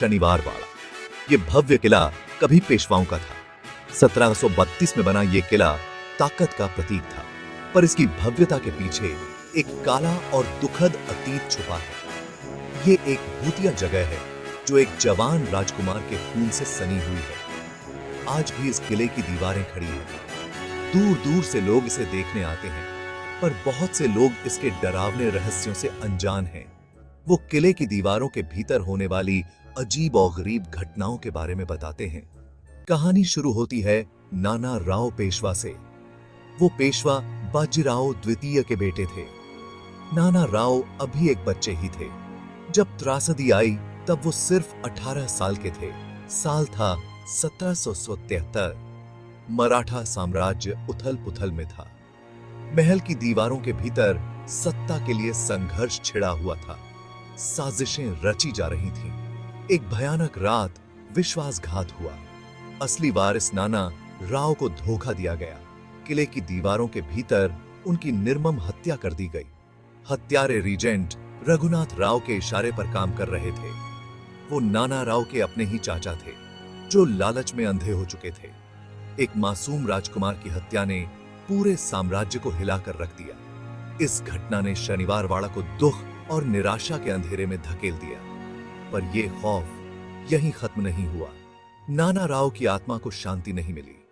शनिवार वाड़ा। ये भव्य किला कभी पेशवाओं का था। 1732 में बना ये किला ताकत का प्रतीक था, पर इसकी भव्यता के पीछे एक काला और दुखद अतीत छुपा है। ये एक भूतिया जगह है जो एक जवान राजकुमार के खून से सनी हुई है। आज भी इस किले की दीवारें खड़ी हैं। दूर दूर से लोग इसे देखने आते हैं, पर बहुत से लोग इसके डरावने रहस्यों से अनजान हैं। वो किले की दीवारों के भीतर होने वाली अजीब और गरीब घटनाओं के बारे में बताते हैं। कहानी शुरू होती है नाना राव पेशवा से। वो पेशवा बाजीराव द्वितीय के बेटे थे। नाना राव अभी एक बच्चे ही थे। जब त्रासदी आई तब वो सिर्फ 18 साल के थे। साल था 1773। मराठा साम्राज्य उथल पुथल में था। महल की दीवारों के भीतर सत्ता के लिए संघर्ष छिड़ा हुआ था। साजिशें रची जा रही थीं। एक भयानक रात विश्वासघात हुआ। असली वारिस नाना राव को धोखा दिया गया। किले की दीवारों के भीतर उनकी निर्मम हत्या कर दी गई। हत्यारे रीजेंट रघुनाथ राव के इशारे पर काम कर रहे थे। वो नाना राव के अपने ही चाचा थे, जो लालच में अंधे हो चुके थे। एक मासूम राजकुमार की हत्या ने पूरे साम्राज्य को हिलाकर रख दिया। इस घटना ने शनिवार वाड़ा को दुख और निराशा के अंधेरे में धकेल दिया। पर यह खौफ यहीं खत्म नहीं हुआ। नाना राव की आत्मा को शांति नहीं मिली।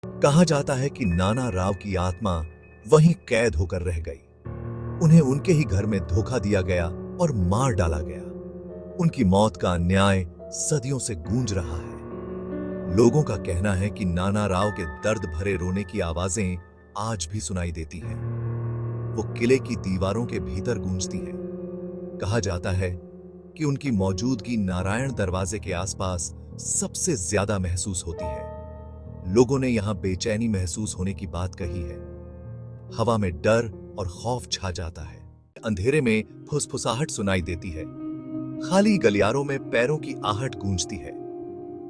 कहा जाता है कि नाना राव की आत्मा वहीं कैद होकर रह गई। उन्हें उनके ही घर में धोखा दिया गया और मार डाला गया। उनकी मौत का अन्याय सदियों से गूंज रहा है। लोगों का कहना है कि नाना राव के दर्द भरे रोने की आवाजें आज भी सुनाई देती हैं। वो किले की दीवारों के भीतर गूंजती हैं। कहा जाता है कि उनकी मौजूदगी नारायण दरवाजे के आसपास सबसे ज्यादा महसूस होती है। लोगों ने यहां बेचैनी महसूस होने की बात कही है। हवा में डर और खौफ छा जाता है। अंधेरे में फुसफुसाहट सुनाई देती है। खाली गलियारों में पैरों की आहट गूंजती है।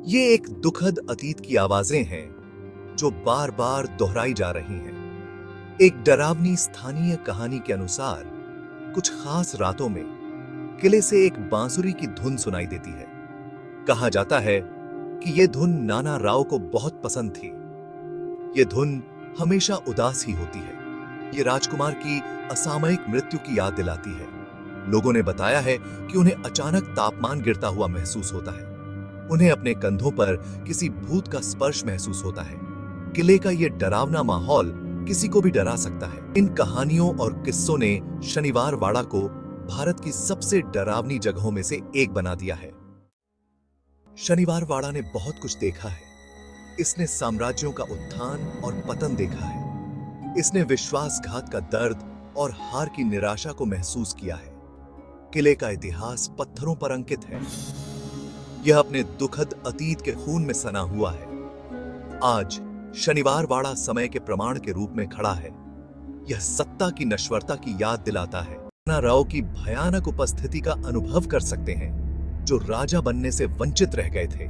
ये एक दुखद अतीत की आवाजें हैं जो बार बार दोहराई जा रही हैं। एक डरावनी स्थानीय कहानी के अनुसार कुछ खास रातों में किले से एक बांसुरी की धुन सुनाई देती है। कहा जाता है कि यह धुन नाना राव को बहुत पसंद थी। यह धुन हमेशा उदास ही होती है। ये राजकुमार की असामयिक मृत्यु की याद दिलाती है। लोगों ने बताया है कि उन्हें अचानक तापमान गिरता हुआ महसूस होता है। उन्हें अपने कंधों पर किसी भूत का स्पर्श महसूस होता है। किले का यह डरावना माहौल किसी को भी डरा सकता है। इन कहानियों और किस्सों ने शनिवार वाड़ा को भारत की सबसे डरावनी जगहों में से एक बना दिया है। शनिवार वाड़ा ने बहुत कुछ देखा है। इसने साम्राज्यों का उत्थान और पतन देखा है। इसने विश्वासघात का दर्द और हार की निराशा को महसूस किया है। किले का इतिहास पत्थरों पर अंकित है। यह अपने दुखद अतीत के खून में सना हुआ है। आज शनिवार वाड़ा समय के प्रमाण के रूप में खड़ा है। यह सत्ता की नश्वरता की याद दिलाता है। नाना राव की भयानक उपस्थिति का अनुभव कर सकते हैं, जो राजा बनने से वंचित रह गए थे।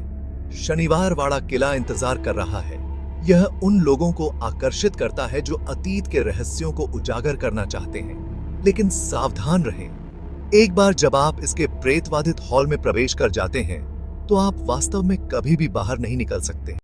शनिवार वाड़ा किला इंतजार कर रहा है। यह उन लोगों को आकर्षित करता है जो अतीत के रहस्यों को उजागर करना चाहते हैं। लेकिन सावधान रहें। एक बार जब आप इसके प्रेतवादित हॉल में प्रवेश कर जाते हैं, तो आप वास्तव में कभी भी बाहर नहीं निकल सकते।